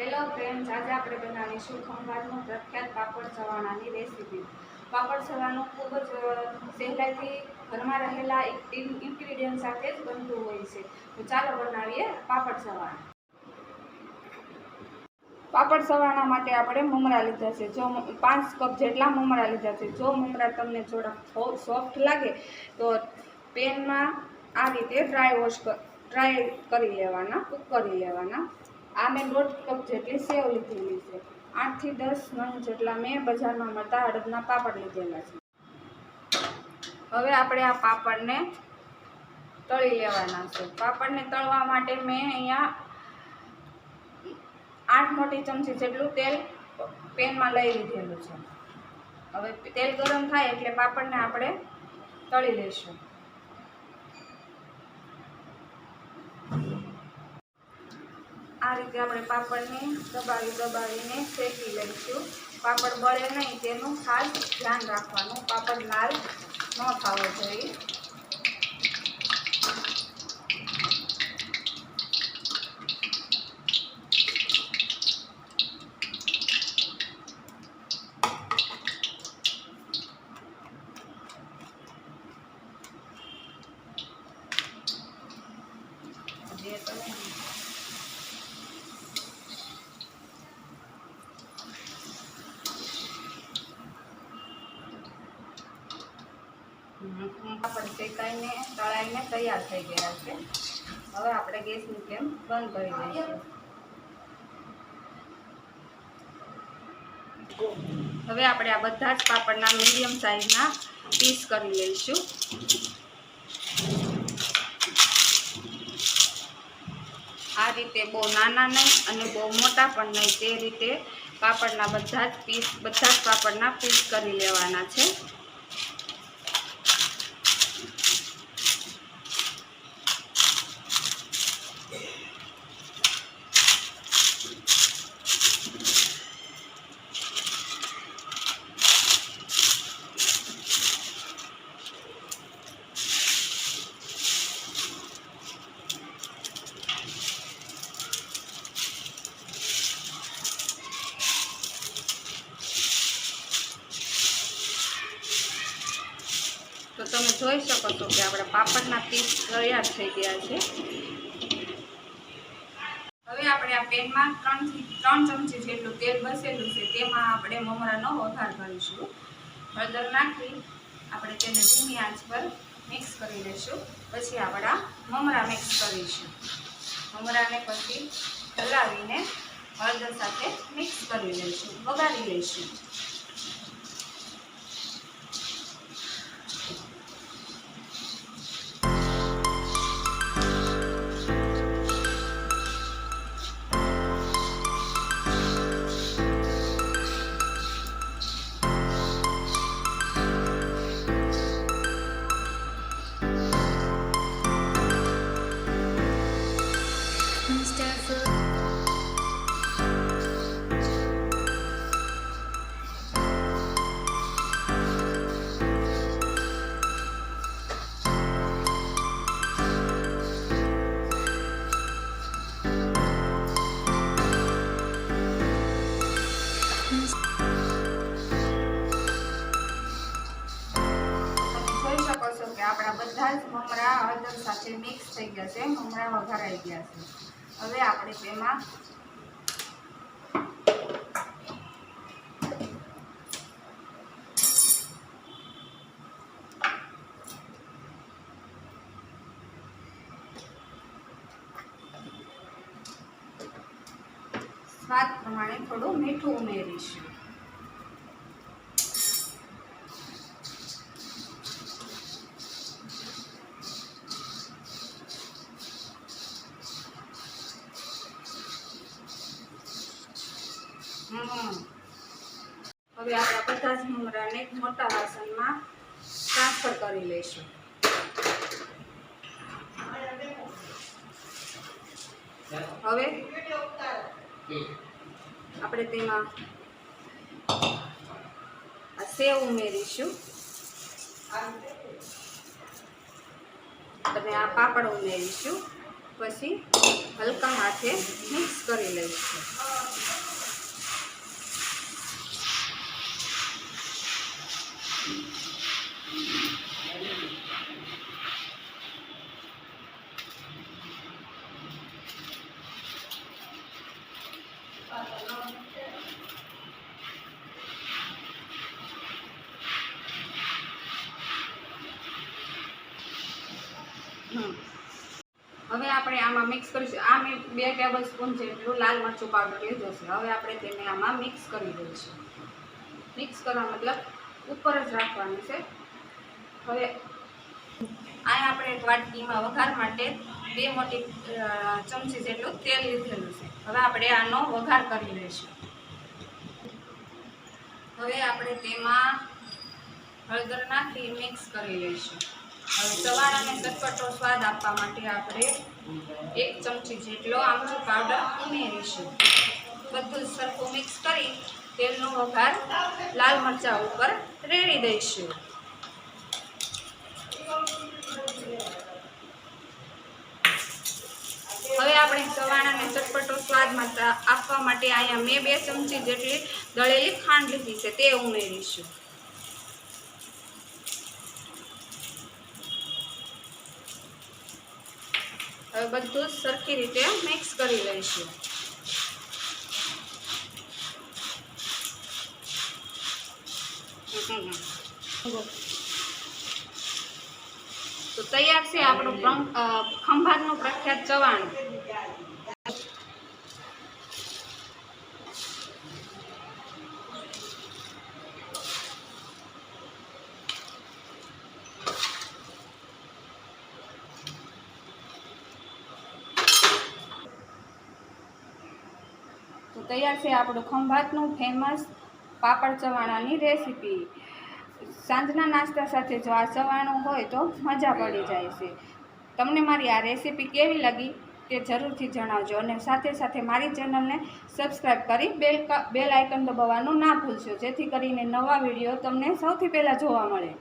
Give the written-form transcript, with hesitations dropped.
Hello friends, આજે આપણે બનાવીશું ખંભાતનું પ્રખ્યાત પાપડ ચવાણાની રેસીપી। પાપડ ચવાણું ખૂબ જ સહેલાઈથી ઘરમાં રહેલા ઇન્ગ્રીડિયન્ટ સાથે જ બનતું હોય છે। તો ચાલો બનાવીએ પાપડ ચવાણા। પાપડ ચવાણા માટે આપણે મમરા લીધા છે। જો 5 કપ જેટલા મમરા લીધા છે। જો મમરા તમને થોડા સોફ્ટ લાગે તો પેનમાં આ રીતે ડ્રાય કરી લેવાના, કૂક કરી લેવાના। આ મેં 1.5 કપ જેટલી સેવ લીધેલી છે। 8 થી 10 નંગ જેટલા મેં બજારમાં મળતા અડદના પાપડ લીધેલા છે। હવે આપણે આ પાપડને તળી લેવાના છે। પાપડને તળવા માટે મેં અહીંયા 8 મોટી ચમચી જેટલું તેલ પેનમાં લઈ લીધેલું છે। હવે તેલ ગરમ થાય એટલે પાપડને આપણે તળી લઈશું। આ રીતે આપણે પાપડને દબાવીને શેકી લઈશું। પાપડ બળે નહીં તેનું ખાસ ધ્યાન રાખવાનું। પાપડ લાલ ન થવો જોઈએ। પાપડ શેકાઈને તળાઈને તૈયાર થઈ ગયા છે। હવે આપણે ગેસની ફ્લેમ બંધ કરી દઈશું। હવે આપણે આ બધા જ પાપડના મીડિયમ સાઈઝના પીસ કરી લઈશું। આ રીતે બહુ નાના નહીં અને બહુ મોટા પણ નહીં, તે રીતે પાપડના બધા જ પાપડના પીસ કરી લેવાના છે। તો તમે જોઈ શકો છો કે આપણા પાપડના પીસ તૈયાર થઈ ગયા છે। હવે આપણે આ પેનમાં 3 થી 3 ચમચી જેટલું તેલ બસેલું છે, તેમાં આપણે મમરાનો વઘાર કરીશું। હળદર નાખી આપણે તેને ધીમી આંચ પર મિક્સ કરી લઈશું। પછી આપણા મમરા મિક્સ કરીશું। મમરાને પછી હલાવીને હળદર સાથે મિક્સ કરી લઈશું, વઘારી લઈશું। કે આપણા બધા જ મમરા હળદર સાથે મિક્સ થઈ ગયા છે, મમરા વઘારાઈ ગયા છે। હવે આપણે તેમાં સ્વાદ પ્રમાણે થોડું મીઠું ઉમેરીશું। હવે આપણે બધા જ મમરાને એક મોટા વાસણમાં ટ્રાન્સફર કરી લઈશું। હવે આપણે તેમાં આ સેવ ઉમેરીશું અને આ પાપડ ઉમેરીશું। પછી હલકા હાથે મિક્સ કરી લઈશું। આપણે આમાં મિક્સ કરીશું. આ મેં 2 ટેબલ સ્પૂન જેટલું લાલ મરચું પાવડર લીધો છે. હવે આપણે તેને આમાં મિક્સ કરી દઈશું. મિક્સ કરવા મતલબ ઉપર જ રાખવાનું છે. હવે આ આપણે એક વાટકીમાં વઘાર માટે 2 મોટી ચમચી જેટલું તેલ લીધેલું છે. હવે આપણે આનો વઘાર કરી લઈશું. હવે આપણે તેમાં હળદર નાખી મિક્સ કરી લઈશું. હવે ચવાણાને ચટપટો સ્વાદ આપવા માટે આપણે 1 ચમચી જેટલો આમચૂર પાવડર ઉમેરીશું. બધું સરખું મિક્સ કરી તેલનો વઘાર લાલ મરચાં ઉપર રેડી દઈશું. હવે આપણે ચવાણાને ચટપટો સ્વાદ આપવા માટે અહીંયા મેં 2 ચમચી જેટલી દળેલી ખાંડ લીધી છે તે ઉમેરીશું. હવે બધું સરખી રીતે મિક્સ કરી લઈશું. તો તૈયાર છે આપણું ખંભાતનું પ્રખ્યાત ચવાણું. તો તૈયાર છે આપણું ખંભાતનું ફેમસ પાપડ ચવાણાની રેસીપી. સાંજના નાસ્તા સાથે જો આ ચવાણું હોય તો મજા પડી જાય છે. તમને મારી આ રેસીપી કેવી લાગી તે જરૂરથી જણાવજો અને સાથે સાથે મારી ચેનલને સબસ્ક્રાઈબ કરી બેલ આઇકન દબાવવાનું ના ભૂલશો, જેથી કરીને નવા વિડીયો તમને સૌથી પહેલાં જોવા મળે.